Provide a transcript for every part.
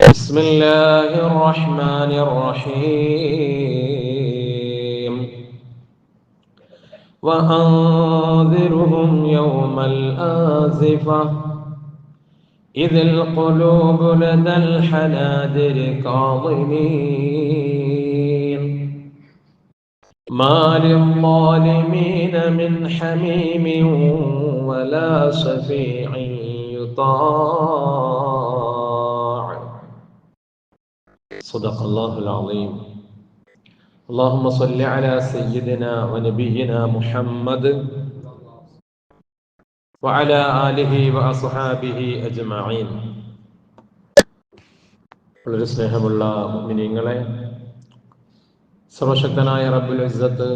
بسم الله الرحمن الرحيم وأنذرهم يوم الآزفة إذ القلوب لدى الحناجر كاظمين ما للظالمين من حميم ولا شفيع يطاع صدق الله العظيم. اللهم صل على سيدنا ونبينا محمد وعلى آله وأصحابه أجمعين. വളരെ സ്നേഹമുള്ള മുഅ്മിനീങ്ങളെ, സർവശക്തനായ റബ്ബുൽ ഇസ്സത്ത്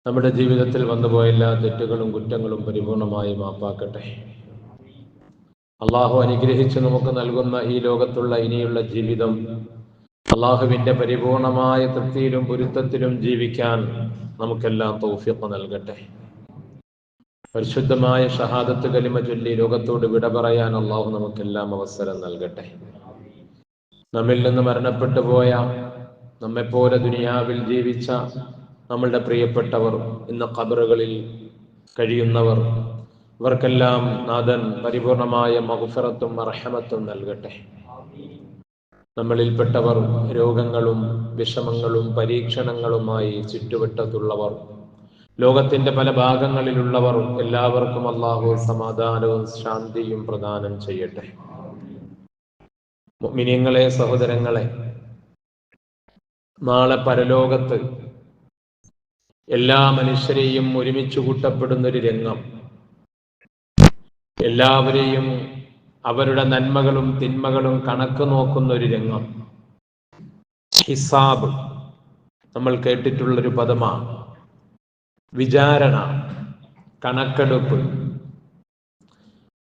നമ്മുടെ ജീവിതത്തിൽ വന്നുപോയ എല്ലാ തെറ്റുകളും കുറ്റങ്ങളും പരിപൂർണമായി മാപ്പാക്കട്ടെ. അള്ളാഹു അനുഗ്രഹിച്ച് നമുക്ക് നൽകുന്ന ഈ ലോകത്തുള്ള ഇനിയുള്ള ജീവിതം അള്ളാഹുവിൻ്റെ പരിപൂർണമായ തൃപ്തിയിലും പൊരുത്തത്തിലും ജീവിക്കാൻ നമുക്കെല്ലാം തൗഫീഖ് നൽകട്ടെ. പരിശുദ്ധമായ ഷഹാദത്ത് കലിമ ചൊല്ലി ലോകത്തോട് വിട പറയാൻ അള്ളാഹു നമുക്കെല്ലാം അവസരം നൽകട്ടെ. നമ്മിൽ നിന്ന് മരണപ്പെട്ടു പോയ, നമ്മെപ്പോലെ ദുനിയാവിൽ ജീവിച്ച നമ്മളുടെ പ്രിയപ്പെട്ടവർ, ഇന്ന് ഖബറുകളിൽ കഴിയുന്നവർ, ഇവർക്കെല്ലാം നാഥൻ പരിപൂർണമായ മഗ്ഫിറത്തും റഹ്മത്തും നൽകട്ടെ. നമ്മളിൽപ്പെട്ടവർ രോഗങ്ങളും വിഷമങ്ങളും പരീക്ഷണങ്ങളുമായി ചുറ്റുവട്ടത്തുള്ളവർ, ലോകത്തിന്റെ പല ഭാഗങ്ങളിലുള്ളവർ, എല്ലാവർക്കും അല്ലാഹു സമാധാനവും ശാന്തിയും പ്രദാനം ചെയ്യട്ടെ. മുഅ്മിനീങ്ങളെ, സഹോദരങ്ങളെ, നാളെ പരലോകത്ത് എല്ലാ മനുഷ്യരെയും ഒരുമിച്ച് കൂട്ടപ്പെടുന്നൊരു രംഗം, എല്ലാവരെയും അവരുടെ നന്മകളും തിന്മകളും കണക്ക് നോക്കുന്ന ഒരു രംഗം, ഹിസാബ്. നമ്മൾ കേട്ടിട്ടുള്ളൊരു പദമാണ് വിചാരണ, കണക്കെടുപ്പ്.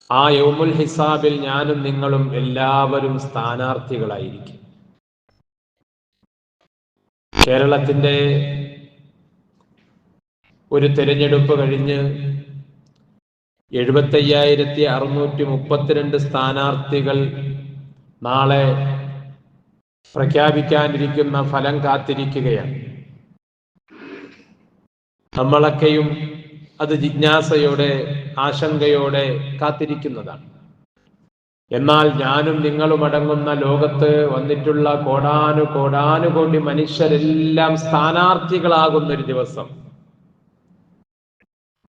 ആ യൗമുൽ ഹിസാബിൽ ഞാനും നിങ്ങളും എല്ലാവരും സ്ഥാനാർത്ഥികളായിരിക്കും. കേരളത്തിന്റെ ഒരു തെരഞ്ഞെടുപ്പ് കഴിഞ്ഞ് 75,632 സ്ഥാനാർത്ഥികൾ നാളെ പ്രഖ്യാപിക്കാനിരിക്കുന്ന ഫലം കാത്തിരിക്കുകയാണ്. നമ്മളൊക്കെയും അത് ജിജ്ഞാസയോടെ, ആശങ്കയോടെ കാത്തിരിക്കുന്നതാണ്. എന്നാൽ ഞാനും നിങ്ങളും അടങ്ങുന്ന ലോകത്ത് വന്നിട്ടുള്ള കോടാനുകോടി മനുഷ്യരെല്ലാം സ്ഥാനാർത്ഥികളാകുന്നൊരു ദിവസം,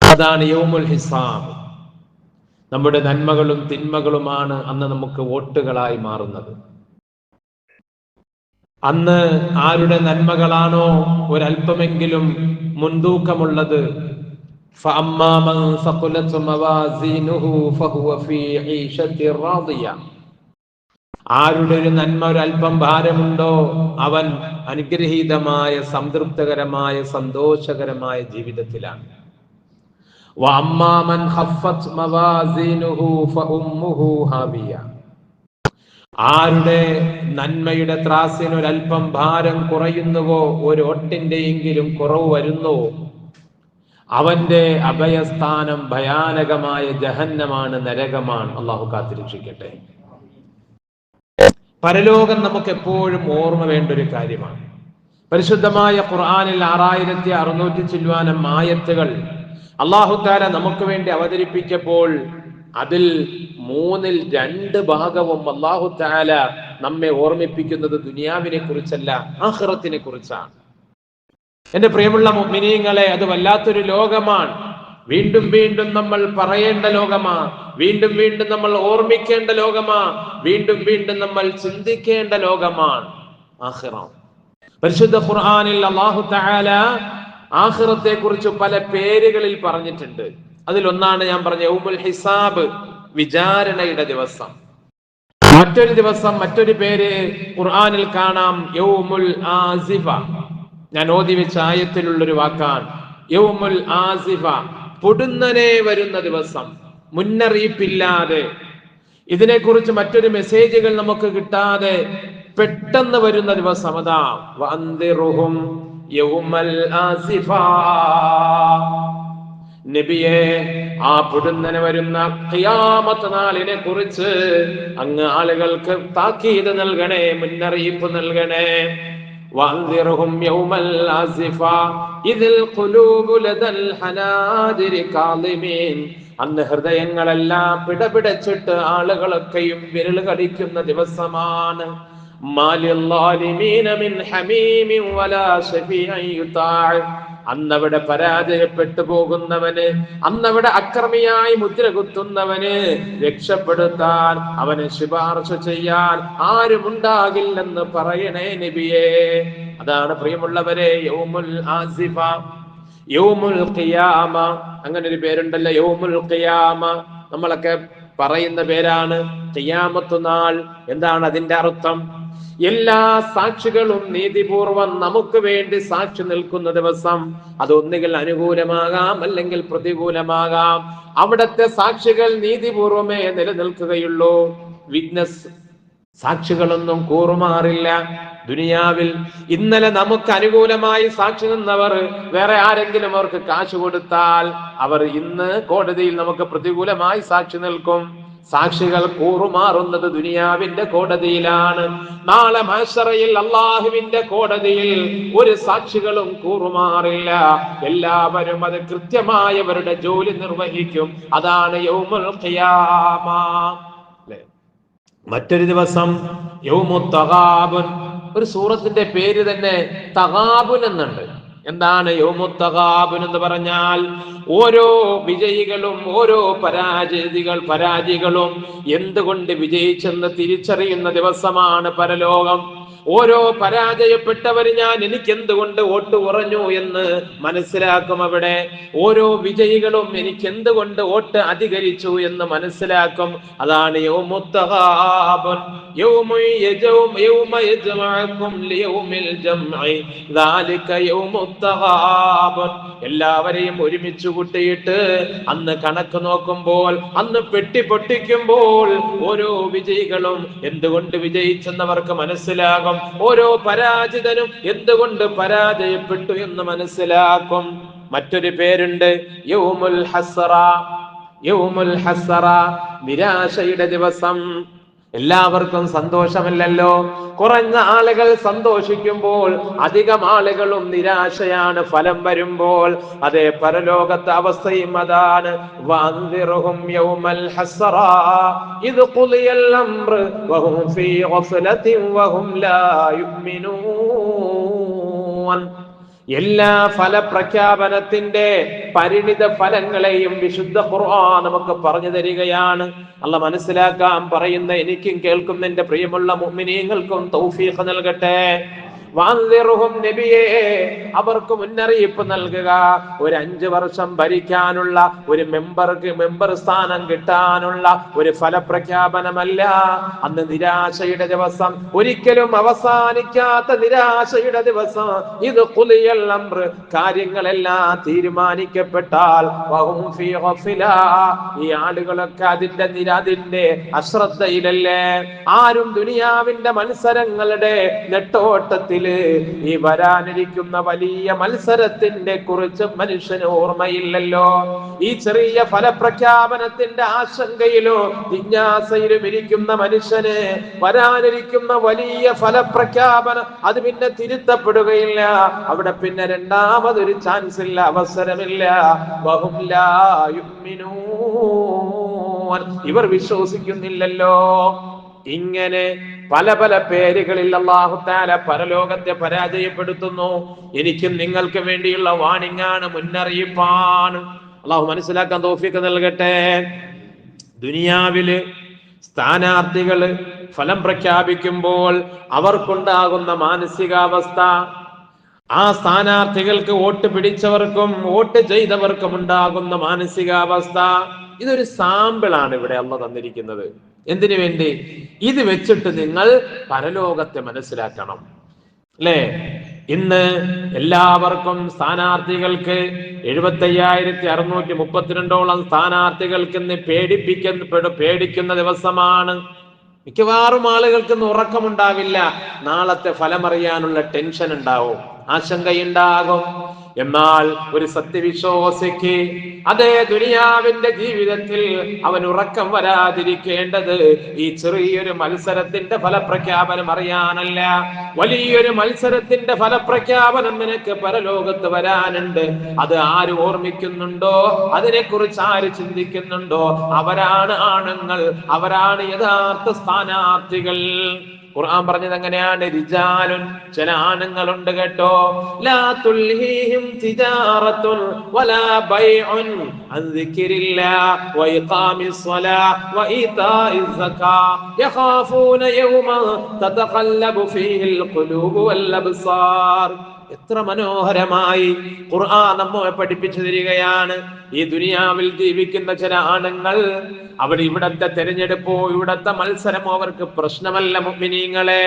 അതാണ് യൗമുൽ ഹിസാബ്. നമ്മുടെ നന്മകളും തിന്മകളുമാണ് അന്ന് നമുക്ക് വോട്ടുകളായി മാറുന്നത്. അന്ന് ആരുടെ നന്മകളാണോ ഒരല്പമെങ്കിലും മുൻതൂക്കമുള്ളത്, ഫഅമ്മാ മൻ സഖുലത് മവാസീനുഹു ഫഹുവ ഫീ ഈശത്തിർ റാദിയ, ആരുടെ ഒരു നന്മ ഒരല്പം ഭാരമുണ്ടോ അവൻ അനുഗ്രഹീതമായ, സംതൃപ്തകരമായ, സന്തോഷകരമായ ജീവിതത്തിലാണ്. വഅമ്മാ മൻ ഖഫ്ഫത് മവാസീനുഹു ഫഉമ്മുഹു ഹാവിയ, ആരുടെ നന്മയുടെ ത്രാസിന് ഒരല്പം ഭാരം കുറയുന്നുവോ, ഒരു ഒട്ടിന്റെയെങ്കിലും കുറവ് വരുന്നുവോ, അവന്റെ അഭയസ്ഥാനം ഭയാനകമായ ജഹന്നമാണ്, നരകമാണ്. അള്ളാഹു കാത്തിരക്ഷിക്കട്ടെ. പരലോകം നമുക്ക് എപ്പോഴും ഓർമ്മ വേണ്ട ഒരു കാര്യമാണ്. പരിശുദ്ധമായ ഖുർആനിൽ 6600 ചില്ലുവാനം ആയത്തുകൾ അല്ലാഹു തആല നമുക്ക് വേണ്ടി അവതരിപ്പിച്ചപ്പോൾ അതിൽ 2/3 ഭാഗവും അല്ലാഹു തആല നമ്മെ ഓർമ്മിപ്പിക്കുന്നത് ദുനിയാവിനെ കുറിച്ചല്ല, ആഖിറത്തിനെ കുറിച്ചാണ്. എന്റെ പ്രിയമുള്ള മുഅ്മിനീങ്ങളെ, അത് വല്ലാത്തൊരു ലോകമാണ്. വീണ്ടും വീണ്ടും നമ്മൾ പറയേണ്ട ലോകമാണ്, വീണ്ടും വീണ്ടും നമ്മൾ ഓർമ്മിക്കേണ്ട ലോകമാണ്, വീണ്ടും വീണ്ടും നമ്മൾ ചിന്തിക്കേണ്ട ലോകമാണ് ആഖിറ. പരിശുദ്ധ ഖുർആനിൽ അല്ലാഹു തആല ആഖിറത്തെ കുറിച്ച് പല പേരുകളിൽ പറഞ്ഞിട്ടുണ്ട്. അതിലൊന്നാണ് ഞാൻ പറഞ്ഞ യൗമുൽ ഹിസാബ്, വിചാരണയുടെ ദിവസം. മറ്റൊരു ദിവസം, മറ്റൊരു പേര് ഖുർആനിൽ കാണാം, യൗമുൽ ആസിഫ. ഞാൻ ഓതി വെച്ച ആയത്തിലുള്ളൊരു വാക്കാണ് യൗമുൽ ആസിഫ, പൊടുന്നനെ വരുന്ന ദിവസം, മുന്നറിയിപ്പില്ലാതെ, ഇതിനെക്കുറിച്ച് മറ്റൊരു മെസ്സേജുകൾ നമുക്ക് കിട്ടാതെ പെട്ടെന്ന് വരുന്ന ദിവസം. അതാ വഅൻദിറുഹും യൗമൽ ആസിഫ, നബിയെ, ആ പൊടുന്നനെ വരുന്ന ഖിയാമത്ത് നാളിനെ കുറിച്ച് അങ്ങ് ആളുകൾക്ക് താക്കീത് നൽകണേ, മുന്നറിയിപ്പ് നൽകണേ. വഅൻദിർഹും യൗമൽ ആസിഫ ഇദിൽ ഖുലൂബു ലദൽ ഹനാദിരി കാളിമീൻ. അന്ന് ഹൃദയങ്ങളെല്ലാം പിടപിടച്ചിട്ട് ആളുകളൊക്കെയും വിരൽ കടിക്കുന്ന ദിവസമാണ്. മാലിൽ ളാലിമീന മിൻ ഹമീമിൻ വലാ ശഫീഇൻ യുതാഅ. അന്നവിടെ പരാജയപ്പെട്ടു പോകുന്നവന്, അന്നവിടെ അക്രമിയായി മുദ്ര കുത്തുന്നവന് രക്ഷപ്പെടുത്താൻ, അവന് ശുപാർശ ചെയ്യാൻ ആരുമുണ്ടാകില്ലെന്ന് പറയണേ നബിയേ. അതാണ് പ്രിയമുള്ളവരെ യൗമുൽ ആസിഫ, യൗമുൽ ഖിയാമ. അങ്ങനെ ഒരു പേരുണ്ടല്ലോ, യൗമുൽ ഖിയാമ. നമ്മളൊക്കെ പറയുന്ന പേരാണ് ഖിയാമത്ത് നാൾ. എന്താണ് അതിന്റെ അർത്ഥം? എല്ലാ സാക്ഷികളും നീതിപൂർവം നമുക്ക് വേണ്ടി സാക്ഷി നിൽക്കുന്ന ദിവസം. അതൊന്നുകിൽ അനുകൂലമാകാം, അല്ലെങ്കിൽ പ്രതികൂലമാകാം. അവിടത്തെ സാക്ഷികൾ നീതിപൂർവമേ നിലനിൽക്കുകയുള്ളൂ. വിറ്റ്നസ് സാക്ഷികളൊന്നും കൂറുമാറില്ല. ദുനിയാവിൽ ഇന്നലെ നമുക്ക് അനുകൂലമായി സാക്ഷി നിന്നവർ വേറെ ആരെങ്കിലും അവർക്ക് കാശ് കൊടുത്താൽ അവർ ഇന്ന് കോടതിയിൽ നമുക്ക് പ്രതികൂലമായി സാക്ഷി നിൽക്കും. സാക്ഷികൾ കൂറുമാറുന്നത് ദുനിയാവിന്റെ കോടതിയിലാണ്. നാളെ മഹ്ശറയിൽ അള്ളാഹുവിന്റെ കോടതിയിൽ ഒരു സാക്ഷികളും കൂറുമാറില്ല. എല്ലാവരും അത് കൃത്യമായവരുടെ ജോലി നിർവഹിക്കും. അതാണ് യൗമുൽ ഖിയാമ. മറ്റൊരു ദിവസം യൗമുത് തഗാബുൻ. ഒരു സൂറത്തിന്റെ പേര് തന്നെ തഗാബുൻ എന്നുണ്ട്. എന്താണ് യൗമുത് തഗാബുൻ എന്ന് പറഞ്ഞാൽ? ഓരോ വിജയികളും ഓരോ പരാജികളും എന്തുകൊണ്ട് വിജയിച്ചെന്ന് തിരിച്ചറിയുന്ന ദിവസമാണ് പരലോകം. ഓരോ പരാജയപ്പെട്ടവര് എനിക്ക് എന്തുകൊണ്ട് വോട്ട് കുറഞ്ഞു എന്ന് മനസ്സിലാക്കും അവിടെ. ഓരോ വിജയികളും എനിക്ക് എന്തുകൊണ്ട് വോട്ട് അധികരിച്ചു എന്ന് മനസ്സിലാക്കും. അതാണ് യൗമുത് തഗാബുൻ. യൗമ യജ്മഉകും ലിയൗമിൽ ജംഇ ദാലിക യൗമുത് തഗാബുൻ. എല്ലാവരെയും ഒരുമിച്ച് കൂട്ടിയിട്ട് അന്ന് കണക്ക് നോക്കുമ്പോൾ, അന്ന് പെട്ടി പൊട്ടിക്കുമ്പോൾ ഓരോ വിജയികളും എന്തുകൊണ്ട് വിജയിച്ചെന്നവർക്ക് മനസ്സിലാകും. ഓരോ പരാജിതനും എന്തുകൊണ്ട് പരാജയപ്പെട്ടു എന്ന് മനസ്സിലാക്കും. മറ്റൊരു പേരുണ്ട് യൗമുൽ ഹസ്റ. യൗമുൽ ഹസ്റ, നിരാശയുടെ ദിവസം. എല്ലാവർക്കും സന്തോഷമല്ലല്ലോ. കുറഞ്ഞ ആളുകൾ സന്തോഷിക്കുമ്പോൾ അധികം ആളുകളും നിരാശയാണ് ഫലം വരുമ്പോൾ. അതേ പരലോകത്തെ അവസ്ഥയും അതാണ്. വഅൻദിർഹും യൗമൽ ഹസ്റ ഇദ് ഖുളിയൽ അംർ വഹും ഫീ ഗഫലത്തിൻ വഹും ലാ യുഅ്മിനൂൻ. എല്ലാ ഫലപ്രഖ്യാപനത്തിന്റെ പരിണിത ഫലങ്ങളെയും വിശുദ്ധ ഖുർആൻ നമുക്ക് പറഞ്ഞു തരികയാണ്. അല്ലാഹ് മനസ്സിലാക്കാൻ പറയുന്ന എനിക്കും കേൾക്കുന്ന എന്റെ പ്രിയമുള്ള മുഅ്മിനീങ്ങൾക്കും തൗഫീഖ് നൽകട്ടെ. വഅൻദിർഹും, നബിയേ അവർക്ക് മുന്നറിയിപ്പ് നൽകുക. ഒരു 5 വർഷം ഭരിക്കാനുള്ള ഒരു മെമ്പർ സ്ഥാനം കിട്ടാനുള്ള ഒരു ഫലപ്രഖ്യാപനമല്ല. അന്ന് നിരാശയുടെ ദിവസം, ഒരിക്കലും അവസാനിക്കാത്ത നിരാശയുടെ ദിവസം. ഇത് ഖുളിയൽ അംർ, കാര്യങ്ങളെല്ലാം തീരുമാനിക്കപ്പെട്ടാൽ വഹും ഫീ ഗഫല, ഈ ആളുകളൊക്കെ അതിന്റെ അശ്രദ്ധയിലല്ലേ. ആരും ദുനിയാവിന്റെ മത്സരങ്ങളുടെ നെട്ടോട്ടത്തിൽ ഈ വരാനിരിക്കുന്ന വലിയ മത്സരത്തിന്റെ കുറിച്ച് മനുഷ്യന് ഓർമ്മയില്ലല്ലോ. ഈ ചെറിയ ഫലപ്രഖ്യാപനത്തിന്റെ ആശങ്കയിലോ ജിജ്ഞാസയിലും ഇരിക്കുന്ന മനുഷ്യന് വരാനിരിക്കുന്ന വലിയ ഫലപ്രഖ്യാപനം അത് പിന്നെ തിരുത്തപ്പെടുകയില്ല. അവിടെ പിന്നെ രണ്ടാമതൊരു ചാൻസ് ഇല്ല, അവസരമില്ല. വഹും ലാ യുഅ്മിനൂൻ, ഇവർ വിശ്വസിക്കുന്നില്ലല്ലോ. ഇങ്ങനെ പല പല പേരുകളിൽ അല്ലാഹു തആല പരലോകത്തെ പരാജയപ്പെടുത്തുന്നു. എനിക്കും നിങ്ങൾക്ക് വേണ്ടിയുള്ള വാണിംഗാണ്, മുന്നറിയിപ്പാണ്. അല്ലാഹു മനസ്സിലാക്കാൻ തൗഫീഖ് നൽകട്ടെ. ദുനിയാവില് സ്ഥാനാർത്ഥികള് ഫലം പ്രഖ്യാപിക്കുമ്പോൾ അവർക്കുണ്ടാകുന്ന മാനസികാവസ്ഥ, ആ സ്ഥാനാർത്ഥികൾക്ക് വോട്ട് പിടിച്ചവർക്കും വോട്ട് ചെയ്തവർക്കും ഉണ്ടാകുന്ന മാനസികാവസ്ഥ, ഇതൊരു സാമ്പിളാണ് ഇവിടെ അല്ലാഹു തന്നിരിക്കുന്നത്. എന്തിനു വേണ്ടി? ഇത് വെച്ചിട്ട് നിങ്ങൾ പരലോകത്തെ മനസ്സിലാക്കണം, അല്ലേ? ഇന്ന് എല്ലാവർക്കും സ്ഥാനാർത്ഥികൾക്ക് 75,632 സ്ഥാനാർത്ഥികൾക്ക് ഇന്ന് പേടിക്കുന്ന ദിവസമാണ്. മിക്കവാറും ആളുകൾക്ക് ഇന്ന് ഉറക്കമുണ്ടാവില്ല. നാളത്തെ ഫലമറിയാനുള്ള ടെൻഷൻ ഉണ്ടാവും, ആശങ്കയുണ്ടാകും. എന്നാൽ ഒരു സത്യവിശ്വാസിക്ക് അതേ ദുനിയാവിന്റെ ജീവിതത്തിൽ അവൻ ഉറക്കം വരാതിരിക്കേണ്ടത് ഈ ചെറിയൊരു മത്സരത്തിന്റെ ഫലപ്രഖ്യാപനം അറിയാനല്ല. വലിയൊരു മത്സരത്തിന്റെ ഫലപ്രഖ്യാപനം നിനക്ക് പരലോകത്ത് വരാനുണ്ട്. അത് ആര് ഓർമ്മിക്കുന്നുണ്ടോ, അതിനെക്കുറിച്ച് ആര് ചിന്തിക്കുന്നുണ്ടോ, അവരാണ് ആണുങ്ങൾ, അവരാണ് യഥാർത്ഥ സ്ഥാനാർത്ഥികൾ. ഖുർആൻ പറഞ്ഞത് എങ്ങനെയാണ്? റിജാലുൻ, ചില ആണുങ്ങളുണ്ട് കേട്ടോ. ലാ തുൽഹീഹിം തിജാറത്തുൻ വലാ ബൈഉൻ അൻ ദിക്രില്ലാഹ് വഇഖാമിസ് സ്വലാഹ് വഇതാഇസ് സകാത്ത് യഖാഫൂന യൗമൻ തതഖല്ലബു ഫീഹിൽ ഖുലൂബു വൽ അബ്സാർ. എത്ര മനോഹരമായി ഖുർആൻ നമ്മെ പഠിപ്പിച്ചു തരികയാണ്. ഈ ദുനിയാവിൽ ജീവിക്കുന്ന ചില ആണുങ്ങൾ, അവർ ഇവിടത്തെ തെരഞ്ഞെടുപ്പോ ഇവിടത്തെ മത്സരമോ അവർക്ക് പ്രശ്നമല്ല. മുഅ്മിനീങ്ങളെ,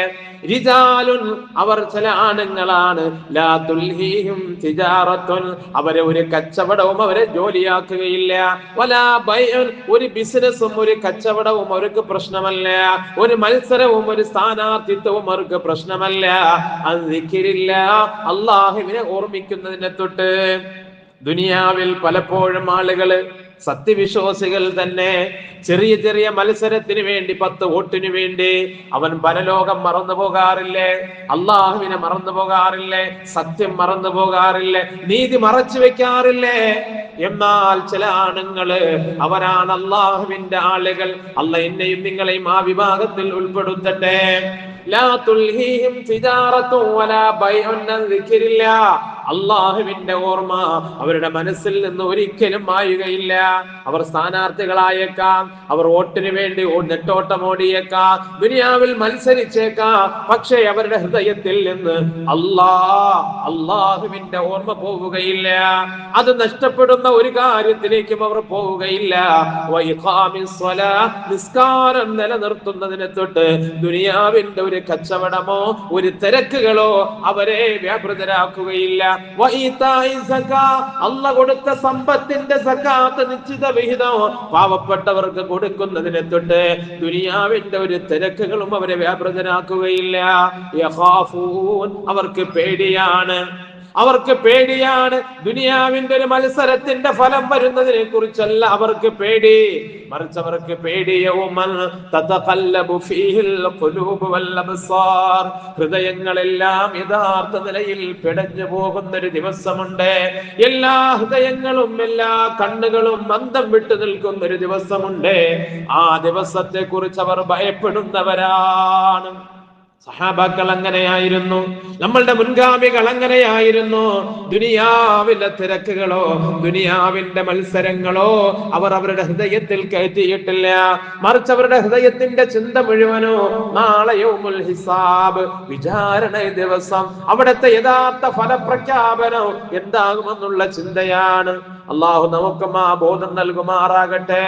റിജാലുൻ, അവർ ചില ആണുങ്ങളാണ്. ലാ തുൽഹീഹിം തിജാറത്തുൻ, അവരെ ഒരു കച്ചവടവും അവരെ ജോലിയാക്കുകയില്ല. വലാ ബൈഉൻ, ഒരു ബിസിനസ്സും ഒരു കച്ചവടവും അവർക്ക് പ്രശ്നമല്ല. ഒരു മത്സരവും ഒരു സ്ഥാനാർത്ഥിത്വവും അവർക്ക് പ്രശ്നമല്ല. അസ്ദിക്രില്ലാഹ്, അല്ലാഹുവിനെ ഓർമ്മിക്കുന്നതിനെ തൊട്ട്. ദുനിയാവിൽ പലപ്പോഴും ആളുകള്, സത്യവിശ്വാസികൾ തന്നെ, ചെറിയ ചെറിയ മത്സരത്തിന് വേണ്ടി, 10 വോട്ടിന് വേണ്ടി അവൻ പരലോകം മറന്നു പോകാറില്ലേ? അള്ളാഹുവിനെ മറന്നു പോകാറില്ലേ? സത്യം മറന്നു പോകാറില്ലേ? നീതി മറച്ചു വെക്കാറില്ലേ? എന്നാൽ ചില ആണുങ്ങള്, അവരാണ് അള്ളാഹുവിന്റെ ആളുകൾ. അള്ളാഹ് എന്നെയും നിങ്ങളെയും ആ വിഭാഗത്തിൽ ഉൾപ്പെടുത്തട്ടെ. ലാ തുൽഹീഹിം തിജാറത്തുൻ വലാ ബൈഉൻ അൻ ദിക്രില്ലാഹ്, അള്ളാഹുവിന്റെ ഓർമ്മ അവരുടെ മനസ്സിൽ നിന്ന് ഒരിക്കലും മായുകയില്ല. അവർ സ്ഥാനാർത്ഥികളായേക്കാം, അവർ വോട്ടിന് വേണ്ടി നെട്ടോട്ടം ഓടിയേക്കാം, ദുനിയാവിൽ മത്സരിച്ചേക്കാം, പക്ഷേ അവരുടെ ഹൃദയത്തിൽ നിന്ന് അള്ളാഹുവിന്റെ ഓർമ്മ പോവുകയില്ല. അത് നഷ്ടപ്പെടുന്ന ഒരു കാര്യത്തിലേക്കും അവർ പോവുകയില്ല. വഇഖാമിസ് സ്വലാഹ്, നിസ്കാരം നിലനിർത്തുന്നതിനെ തൊട്ട് ദുനിയാവിന്റെ ഒരു കച്ചവടമോ ഒരു തിരക്കുകളോ അവരെ വ്യാപൃതരാക്കുകയില്ല. അല്ലാഹ് കൊടുത്ത സമ്പത്തിന്റെ സകാത്ത്, നിശ്ചിത വിഹിതം പാവപ്പെട്ടവർക്ക് കൊടുക്കുന്നതിനെ തൊട്ട് ദുനിയാവിന്റെ ഒരു തിരക്കുകളും അവരെ വ്യാപൃതരാക്കുകയില്ല. യഖാഫൂൻ, അവർക്ക് പേടിയാണ്. അവർക്ക് പേടിയാണ്. ദുനിയാവിന്റെ ഒരു മത്സരത്തിന്റെ ഫലം വരുന്നതിനെ കുറിച്ചല്ല അവർക്ക് പേടി, മറിച്ച് അവർക്ക് പേടിയൗമൻ തതഖല്ലബു ഫീഹിൽ ഖുലൂബു വൽ അബ്സാർ, ഹൃദയങ്ങളെല്ലാം യഥാർത്ഥ നിലയിൽ പിടഞ്ഞു പോകുന്ന ഒരു ദിവസമുണ്ട്. എല്ലാ ഹൃദയങ്ങളും എല്ലാ കണ്ണുകളും അന്തം വിട്ടു നിൽക്കുന്ന ഒരു ദിവസമുണ്ട്. ആ ദിവസത്തെ കുറിച്ച് അവർ ഭയപ്പെടുന്നവരാണ്. സഹാബാക്കൾ അങ്ങനെയായിരുന്നു, നമ്മളുടെ മുൻഗാമികൾ അങ്ങനെയായിരുന്നു. ദുനിയാവിലെ തിരക്കുകളോ ദുനിയാവിന്റെ മത്സരങ്ങളോ അവർ അവരുടെ ഹൃദയത്തിൽ കയറ്റിയിട്ടില്ല. മറിച്ച് അവരുടെ ഹൃദയത്തിന്റെ ചിന്ത മുഴുവനോ നാളെ യൗമുൽ ഹിസാബ്, വിചാരണ ദിവസം, അവിടുത്തെ യഥാർത്ഥ ഫലപ്രഖ്യാപനം എന്താകുമെന്നുള്ള ചിന്തയാണ്. അള്ളാഹു നമുക്കും ആ ബോധം നൽകുമാറാകട്ടെ.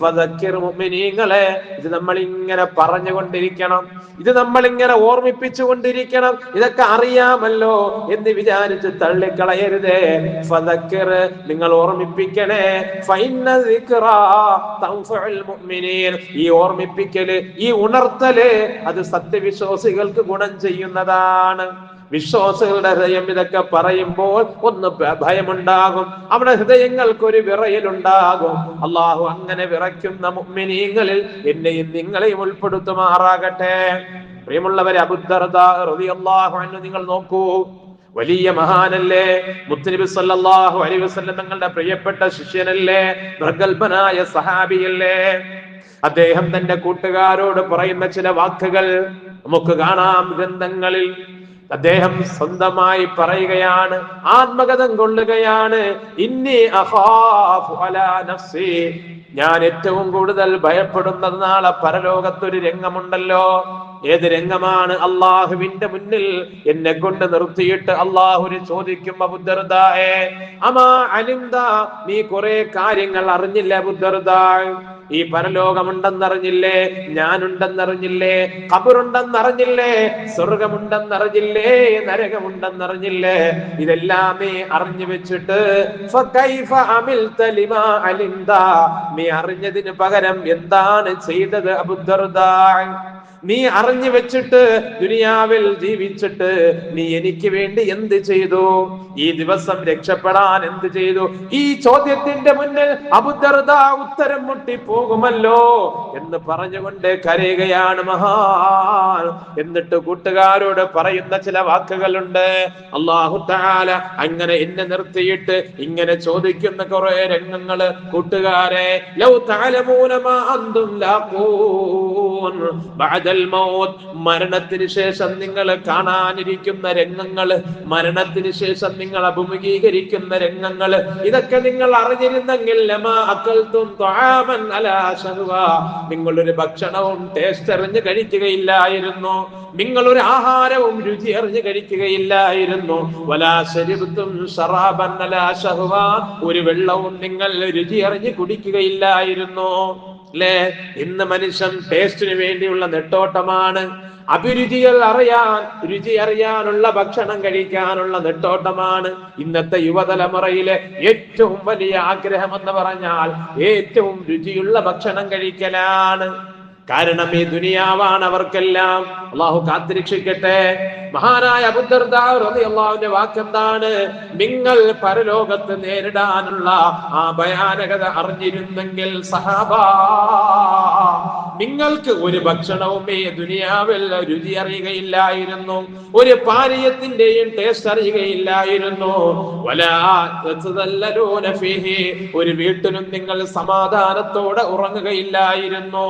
ഫദക്കിർ മുഅ്മിനീങ്ങളെ, ഇത് നമ്മൾ ഇങ്ങനെ പറഞ്ഞുകൊണ്ടിരിക്കണം, ഇത് നമ്മൾ ഇങ്ങനെ ഓർമ്മിപ്പിച്ചുകൊണ്ടിരിക്കണം. ഇതൊക്കെ അറിയാമല്ലോ എന്ന് വിചാരിച്ച് തള്ളിക്കളയരുതേ. ഫദക്കിർ, നിങ്ങൾ ഓർമ്മിപ്പിക്കണേ. ഫഇന്ന ദിക്റാ തൻഫഉൽ മുഅ്മിനീൻ, ഈ ഓർമ്മിപ്പിക്കല്, ഈ ഉണർത്തല് അത് സത്യവിശ്വാസികൾക്ക് ഗുണം ചെയ്യുന്നതാണ്. വിശ്വാസികളുടെ ഹൃദയം ഇതൊക്കെ പറയുമ്പോൾ ഒന്ന് ഭയമുണ്ടാകും, അവിടെ ഹൃദയങ്ങൾക്കൊരു വിറയലുണ്ടാകും. അള്ളാഹു അങ്ങനെ വിറയ്ക്കുന്ന മുഅ്മിനീങ്ങളിൽ എന്നെയും നിങ്ങളെയും ഉൾപ്പെടുത്തുമാറാകട്ടെ. പ്രിയമുള്ളവരെ, അബൂദർദാ റളിയല്ലാഹു അൻഹു നിങ്ങൾ നോക്കൂ, വലിയ മഹാനല്ലേ, മുത്തുനബി സല്ലല്ലാഹു അലൈഹി വസല്ലം തങ്ങളുടെ പ്രിയപ്പെട്ട ശിഷ്യനല്ലേ, പ്രഗൽഭനായ സഹാബിയല്ലേ. അദ്ദേഹം തന്റെ കൂട്ടുകാരോട് പറയുന്ന ചില വാക്കുകൾ നമുക്ക് കാണാം ഗ്രന്ഥങ്ങളിൽ. അദ്ദേഹം സ്വന്തമായി പറയുകയാണ്, ആത്മകഥം കൊള്ളുകയാണ്. ഇന്നി അഖാഫു അലാ നഫ്സി, ഞാൻ ഏറ്റവും കൂടുതൽ ഭയപ്പെടുന്നത് നാളെ പരലോകത്തൊരു രംഗമുണ്ടല്ലോ. ഏത് രംഗമാണ്? അള്ളാഹുവിന്റെ മുന്നിൽ എന്നെ കൊണ്ട് നിർത്തിയിട്ട് അള്ളാഹു ചോദിക്കും, അബൂദർദാ, അമാ അലിംദ, നീ കുറെ കാര്യങ്ങൾ അറിഞ്ഞില്ല അബൂദർദാ, ഈ പരലോകമുണ്ടെന്നറിഞ്ഞില്ലേ? ഞാനുണ്ടെന്നറിഞ്ഞില്ലേ? ഖബറുണ്ടെന്നറിഞ്ഞില്ലേ? സ്വർഗമുണ്ടെന്നറിഞ്ഞില്ലേ? നരകമുണ്ടെന്നറിഞ്ഞില്ലേ? ഇതെല്ലാം നീ അറിഞ്ഞു വെച്ചിട്ട് നീ അറിഞ്ഞതിന് പകരം എന്താണ് ചെയ്തത് അബൂദർദാ? നീ അറിഞ്ഞു വെച്ചിട്ട് ദുനിയാവിൽ ജീവിച്ചിട്ട് നീ എനിക്ക് വേണ്ടി എന്ത് ചെയ്തു? ഈ ദിവസം രക്ഷപ്പെടാൻ എന്ത് ചെയ്തു? ഈ ചോദ്യത്തിന്റെ മുന്നിൽ അബൂദർദാ ഉത്തരം മുട്ടി പോകുമല്ലോ എന്ന് പറഞ്ഞുകൊണ്ട് കരയുകയാണ് മഹാൻ. എന്നിട്ട് കൂട്ടുകാരോട് പറയുന്ന ചില വാക്കുകളുണ്ട്. അല്ലാഹു തആല അങ്ങനെ എന്നെ നിർത്തിയിട്ട് ഇങ്ങനെ ചോദിക്കുന്ന കുറെ രംഗങ്ങള് കൂട്ടുകാരെ, ലൗ തഅലമൂന മാ അൻതും ലാഖൂൻ ബഅദൽ മൗത്ത്, മരണത്തിന് ശേഷം നിങ്ങൾ കാണാനിരിക്കുന്ന രംഗങ്ങള്, മരണത്തിന് ശേഷം നിങ്ങൾ അഭിമുഖീകരിക്കുന്ന രംഗങ്ങള്, ഇതൊക്കെ നിങ്ങൾ അറിഞ്ഞിരുന്നെങ്കിൽ ലമാ അകൽതും തആമൻ അലാ ശഹ്വ, നിങ്ങളൊരു ഭക്ഷണവും ടേസ്റ്റ് അറിഞ്ഞ് കഴിക്കുകയില്ലായിരുന്നു, നിങ്ങളൊരു ആഹാരവും രുചി അറിഞ്ഞ് കഴിക്കുകയില്ലായിരുന്നു. വലാ ശരിബ്തും ശറാബൻ അലാ ശഹ്വ, ഒരു വെള്ളവും നിങ്ങൾ രുചി അറിഞ്ഞ് കുടിക്കുകയില്ലായിരുന്നു. അല്ലേ? ഇന്ന് മനുഷ്യൻ ടേസ്റ്റിന് വേണ്ടിയുള്ള നെട്ടോട്ടമാണ്. അഭിരുചികൾ അറിയാൻ, രുചി അറിയാനുള്ള ഭക്ഷണം കഴിക്കാനുള്ള നെട്ടോട്ടമാണ് ഇന്നത്തെ യുവതലമുറയിലെ ഏറ്റവും വലിയ ആഗ്രഹം എന്ന് പറഞ്ഞാൽ ഏറ്റവും രുചിയുള്ള ഭക്ഷണം കഴിക്കലാണ്. കാരണം ഈ ദുനിയാവാണ് അവർക്കെല്ലാം. അള്ളാഹു കാത്തിരക്ഷിക്കട്ടെ. മഹാനായ അബൂദർദാ റളിയല്ലാഹുവിന്റെ വാക്കെന്താണ്? നിങ്ങൾ പരലോകത്ത് നേരിടാനുള്ള ആ ഭയാനകത അറിഞ്ഞിരുന്നെങ്കിൽ സഹാബാ, നിങ്ങൾക്ക് ഒരു ഭക്ഷണവും ഈ ദുനിയാവിൽ രുചി അറിയുകയില്ലായിരുന്നു, ഒരു പാനീയത്തിന്റെയും ടേസ്റ്റ് അറിയുകയില്ലായിരുന്നു. വലാ തതല്ലലൂന ഫീഹി, ഒരു വീട്ടിലും നിങ്ങൾ സമാധാനത്തോടെ ഉറങ്ങുകയില്ലായിരുന്നു.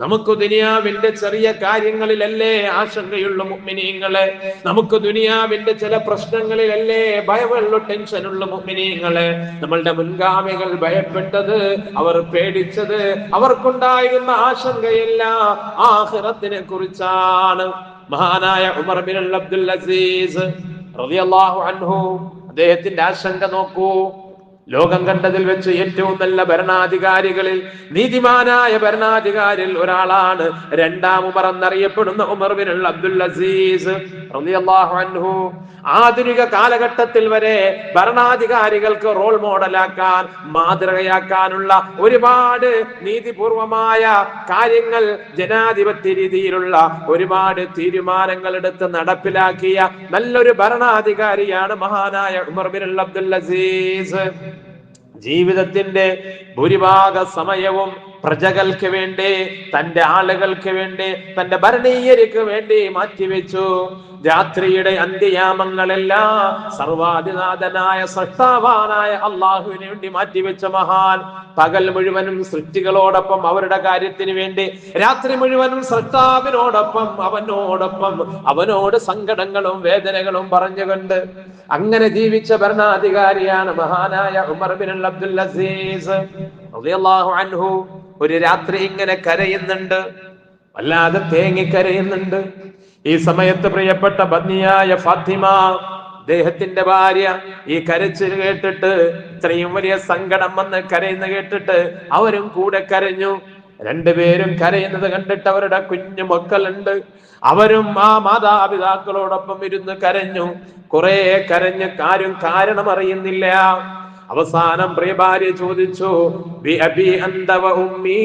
നമുക്ക് ദുനിയാവിന്റെ ചെറിയ കാര്യങ്ങളിലല്ലേ ആശങ്കയുള്ള മുഅ്മിനീങ്ങളെ? നമുക്ക് ദുനിയാവിന്റെ ചില പ്രശ്നങ്ങളിലല്ലേ ഭയമുള്ള, ടെൻഷനുള്ള മുഅ്മിനീങ്ങളെ? നമ്മളുടെ മുൻഗാമികൾ ഭയപ്പെട്ടത്, അവർ പേടിച്ചത്, അവർക്കുണ്ടായിരുന്ന ആശങ്കയെല്ലാം ആഖിറത്തിനെ കുറിച്ചാണ്. മഹാനായ ഉമർ ബിൻ അബ്ദുൽ അസീസ് റളിയല്ലാഹു അൻഹു, അദ്ദേഹത്തിന്റെ ആശങ്ക നോക്കൂ. ലോകം കണ്ടതിൽ വെച്ച് ഏറ്റവും നല്ല ഭരണാധികാരികളിൽ, നീതിമാനായ ഭരണാധികാരിയിൽ ഒരാളാണ് രണ്ടാം ഉമർ എന്നറിയപ്പെടുന്ന ഉമർ ബിൻ അബ്ദുൽ അസീസ് റളിയല്ലാഹു അൻഹു. ആധുനിക കാലഘട്ടത്തിൽ വരെ ഭരണാധികാരികൾക്ക് റോൾ മോഡലാക്കാൻ, മാതൃകയാക്കാനുള്ള ഒരുപാട് നീതിപൂർവമായ കാര്യങ്ങൾ, ജനാധിപത്യ രീതിയിലുള്ള ഒരുപാട് തീരുമാനങ്ങൾ എടുത്ത് നടപ്പിലാക്കിയ നല്ലൊരു ഭരണാധികാരിയാണ് മഹാനായ ഉമർ ബിൻ അബ്ദുൽ അസീസ്. ജീവിതത്തിന്റെ ഭൂരിഭാഗ സമയവും പ്രജകൾക്ക് വേണ്ടി, തന്റെ ആളുകൾക്ക് വേണ്ടി, തന്റെ ഭരണീയർക്ക് വേണ്ടി മാറ്റിവെച്ചു. രാത്രിയുടെ അന്ത്യയാമങ്ങളെല്ലാം സർവാധിനാഥനായ സൃഷ്ടാവാനായ അള്ളാഹുവിന് വേണ്ടി മാറ്റിവെച്ച മഹാൻ. പകൽ മുഴുവനും സൃഷ്ടികളോടൊപ്പം അവരുടെ കാര്യത്തിന് വേണ്ടി, രാത്രി മുഴുവനും സൃഷ്ടാവിനോടൊപ്പം അവനോട് സങ്കടങ്ങളും വേദനകളും പറഞ്ഞുകൊണ്ട് അങ്ങനെ ജീവിച്ച ഭരണാധികാരിയാണ് മഹാനായ ഉമർ ബിൻ അബ്ദുൽ അസീസ് റളിയല്ലാഹു അൻഹു. ഒരു രാത്രി ഇങ്ങനെ കരയുന്നുണ്ട്, വല്ലാതെ തേങ്ങിക്കരയുന്നുണ്ട്. ഈ സമയത്ത് പ്രിയപ്പെട്ട പത്നിയായ ഫാത്തിമ, അദ്ദേഹത്തിന്റെ ഭാര്യ, ഈ കരച്ചിൽ കേട്ടിട്ട്, ഇത്രയും വലിയ സങ്കടം വന്ന് കരയുന്ന കേട്ടിട്ട് അവരും കൂടെ കരഞ്ഞു. രണ്ടുപേരും കരയുന്നത് കണ്ടിട്ട് അവരുടെ കുഞ്ഞു മക്കളുണ്ട്, അവരും ആ മാതാപിതാക്കളോടൊപ്പം ഇരുന്ന് കരഞ്ഞു. കുറെ കരഞ്ഞ് കാരണം അറിയുന്നില്ല. അവസാനം പ്രിയ ഭാര്യ ചോദിച്ചു, ബി അബി അന്ത വ ഉമ്മീ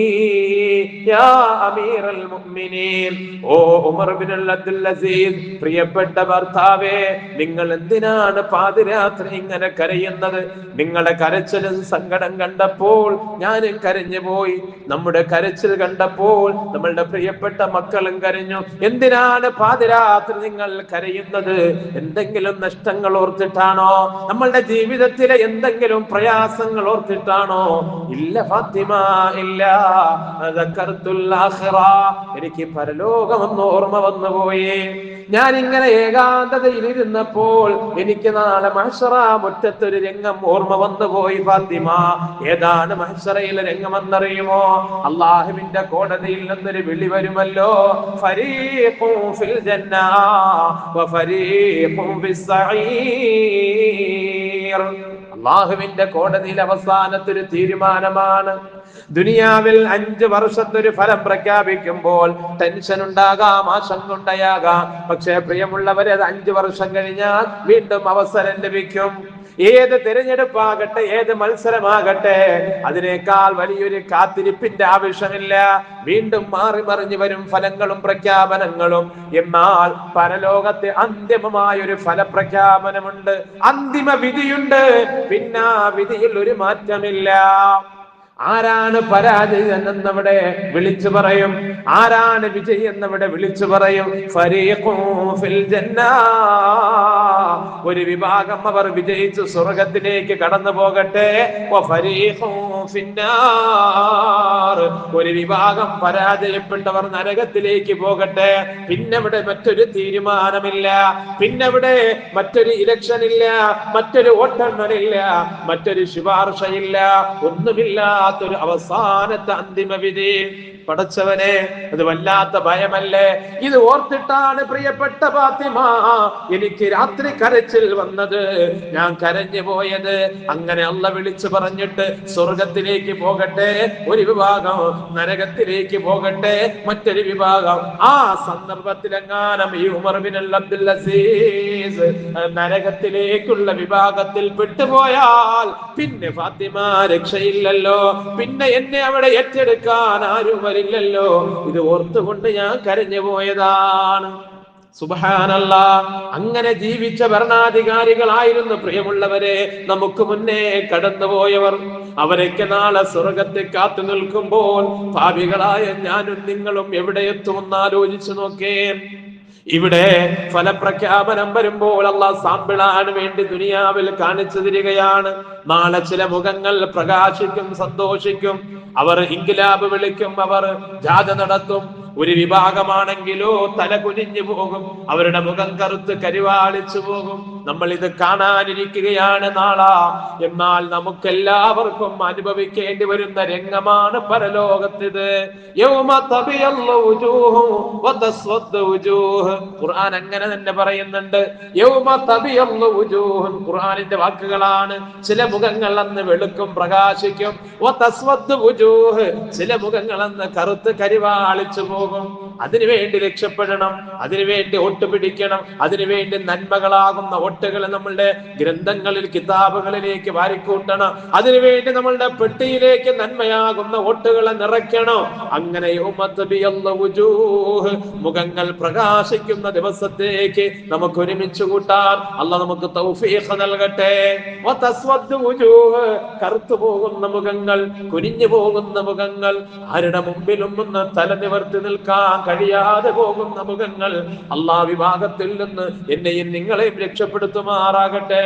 യാ അമീറൽ മുഅ്മിനീൻ, ഓ ഉമർ ബിൻ അബ്ദുൽ അസീസ്, പ്രിയപ്പെട്ട ഭർത്താവേ, നിങ്ങൾ എന്തിനാണ് പാതിരാത്രി ഇങ്ങനെ കരയുന്നത്? നിങ്ങളുടെ കരച്ചിലും സങ്കടം കണ്ടപ്പോൾ ഞാനും കരഞ്ഞു പോയി. നമ്മുടെ കരച്ചിൽ കണ്ടപ്പോൾ നമ്മളുടെ പ്രിയപ്പെട്ട മക്കളും കരഞ്ഞു. എന്തിനാണ് പാതിരാത്രി നിങ്ങൾ കരയുന്നത്? എന്തെങ്കിലും നഷ്ടങ്ങൾ ഓർത്തിട്ടാണോ? നമ്മളുടെ ജീവിതത്തിലെ എന്തെങ്കിലും പ്രയാസങ്ങൾ ഓർത്തിട്ടാണോ? ഇല്ല ഫാത്തിമ, ഇല്ല. എനിക്ക് പരലോകമെന്ന് ഓർമ്മ വന്നുപോയി. ഞാൻ ഇങ്ങനെ ഏകാന്തതയിൽ ഇരുന്നപ്പോൾ എനിക്ക് നാളെ മഹ്ശറ മുറ്റത്തൊരു രംഗം ഓർമ്മ വന്നുപോയി ഫാത്തിമ. ഏതാണ് മഹ്ശറയിലെ രംഗമെന്നറിയുമോ? അള്ളാഹുവിന്റെ കോടതിയിൽ നിന്നൊരു വിളി വരുമല്ലോ, ഫരീഖുൻ ഫിൽ ജന്ന വ ഫരീഖുൻ ഫിസ് സഈർ. അള്ളാഹുവിന്റെ കോടതിയിൽ അവസാനത്തൊരു തീരുമാനമാണ്. ദുനിയാവിൽ 5 വർഷത്തൊരു ഫലം പ്രഖ്യാപിക്കുമ്പോൾ ടെൻഷൻ ഉണ്ടാകാം, ആശങ്ക ഉണ്ടാകാം. പക്ഷേ പ്രിയമുള്ളവരെ, അത് 5 വർഷം കഴിഞ്ഞാൽ വീണ്ടും അവസരം ലഭിക്കും. ഏത് തിരഞ്ഞെടുപ്പാകട്ടെ, ഏത് മത്സരമാകട്ടെ, അതിനേക്കാൾ വലിയൊരു കാത്തിരിപ്പിന്റെ ആവശ്യമില്ല. വീണ്ടും മാറി മറിഞ്ഞു വരും ഫലങ്ങളും പ്രഖ്യാപനങ്ങളും. എന്നാൽ പരലോകത്തെ അന്തിമമായ ഒരു ഫലപ്രഖ്യാപനമുണ്ട്, അന്തിമ വിധിയുണ്ട്. പിന്നെ ആ വിധിയിൽ ഒരു മാറ്റമില്ല. ആരാണ് പരാജയൻ എന്നവിടെ വിളിച്ചു പറയും, ആരാണ് വിജയി എന്നവിടെ വിളിച്ചു പറയും. ഫരീഖുൻ ഫിൽ ജന്നാ, ഒരു വിഭാഗം അവർ വിജയിച്ച് സ്വർഗത്തിലേക്ക് കടന്നു പോകട്ടെ. വഫരീഖുൻ ഫിന്നാർ, ഒരു വിഭാഗം പരാജയപ്പെട്ടവർ നരകത്തിലേക്ക് പോകട്ടെ. പിന്നവിടെ മറ്റൊരു തീരുമാനമില്ല, പിന്നവിടെ മറ്റൊരു ഇലക്ഷൻ ഇല്ല, മറ്റൊരു വോട്ടെണ്ണലില്ല, മറ്റൊരു ശുപാർശയില്ല, ഒന്നുമില്ലാത്തൊരു അവസാനത്തെ അന്തിമ വിധി. പടച്ചവനെ, അത് വല്ലാത്ത ഭയമല്ലേ? ഇത് ഓർത്തിട്ടാണ് പ്രിയപ്പെട്ട ഫാത്തിമ എനിക്ക് രാത്രി കരച്ചിൽ വന്നത്, ഞാൻ കരഞ്ഞു പോയത്. അങ്ങനെ അള്ളാഹ് വിളിച്ചു പറഞ്ഞിട്ട് സ്വർഗത്തിലേക്ക് പോകട്ടെ, ഒരു വിഭാഗം നരകത്തിലേക്ക് പോകട്ടെ, മറ്റൊരു വിഭാഗം. ആ സന്ദർഭത്തിലെങ്ങാനും ഈ ഉമർ ബിൻ അബ്ദുൽ അസീസ് നരകത്തിലേക്കുള്ള വിഭാഗത്തിൽ പെട്ടുപോയാൽ പിന്നെ ഫാത്തിമ രക്ഷയില്ലല്ലോ, പിന്നെ എന്നെ അവിടെ ഏറ്റെടുക്കാൻ ആരും വരില്ലല്ലോ. ഇത് ഓർത്തുകൊണ്ട് ഞാൻ കരഞ്ഞു പോയതാണ്. സുബ്ഹാനല്ലാഹ്, അങ്ങനെ ജീവിച്ച ഭരണാധികാരികളായിരുന്നു പ്രിയമുള്ളവരെ നമുക്ക് മുന്നേ കടന്നുപോയവർ. അവരൊക്കെ നാളെ സ്വർഗത്തെ കാത്തു നിൽക്കുമ്പോൾ പാപികളായ ഞാനും നിങ്ങളും എവിടെ എത്തുമെന്ന് ആലോചിച്ചു നോക്കേ. ഇവിടെ ഫലപ്രഖ്യാപനം വരുമ്പോൾ അള്ളാഹ് സാമ്പിളാണ് വേണ്ടി ദുനിയാവിൽ കാണിച്ചു തരികയാണ്. നാളെ ചില മുഖങ്ങൾ പ്രകാശിക്കും, സന്തോഷിക്കും, അവർ ഇൻകിലാബ് വിളിക്കും, അവർ ജാഥ നടത്തും. ഒരു വിഭാഗമാണെങ്കിലോ തല കുനിഞ്ഞു പോകും, അവരുടെ മുഖം കറുത്ത് കരിവാളിച്ചു പോകും. നമ്മൾ ഇത് കാണാനിരിക്കുകയാണ് നാളെ. എന്നാൽ നമുക്കെല്ലാവർക്കും അനുഭവിക്കേണ്ടി വരുന്ന രംഗമാണ് പരലോകത്തിത്. ഖുർആൻ അങ്ങനെ തന്നെ പറയുന്നുണ്ട്. ഖുർആനിന്റെ വാക്കുകളാണ്. ചില മുഖങ്ങൾ അന്ന് വെളുക്കും, പ്രകാശിക്കും. ചില മുഖങ്ങൾ അന്ന് കറുത്ത് കരിവാളിച്ചു പോകും. അതിനുവേണ്ടി രക്ഷപ്പെടണം, അതിനുവേണ്ടി ഒട്ടുപിടിക്കണം, അതിനുവേണ്ടി നന്മകളാകുന്ന ഒട്ടുകൾ നമ്മളുടെ ഗ്രന്ഥങ്ങളിൽ, കിതാബുകളിലേക്ക് വാരിക്കൂട്ടണം. അതിനുവേണ്ടി നമ്മളുടെ പെട്ടിയിലേക്ക് നന്മയാകുന്ന ഒട്ടുകളെ നിറയ്ക്കണം. അങ്ങനെ മുഖങ്ങൾ പ്രകാശിക്കുന്ന ദിവസത്തേക്ക് നമുക്ക് ഒരുമിച്ച് കൂട്ടാൻ അല്ലാഹ് നമുക്ക് തൗഫീഖ് നൽകട്ടെ. കറുത്തു പോകുന്ന മുഖങ്ങൾ, കുനിഞ്ഞു പോകുന്ന മുഖങ്ങൾ, ആരുടെ മുമ്പിലും ഒന്ന് തല നിവർത്തി നിൽക്കാൻ കഴിയാതെ പോകുന്ന മുഖങ്ങൾ, അല്ലാഹ് വിഭാഗത്തിൽ നിന്ന് എന്നെയും നിങ്ങളെയും രക്ഷപ്പെടുത്തുമാറാകട്ടെ.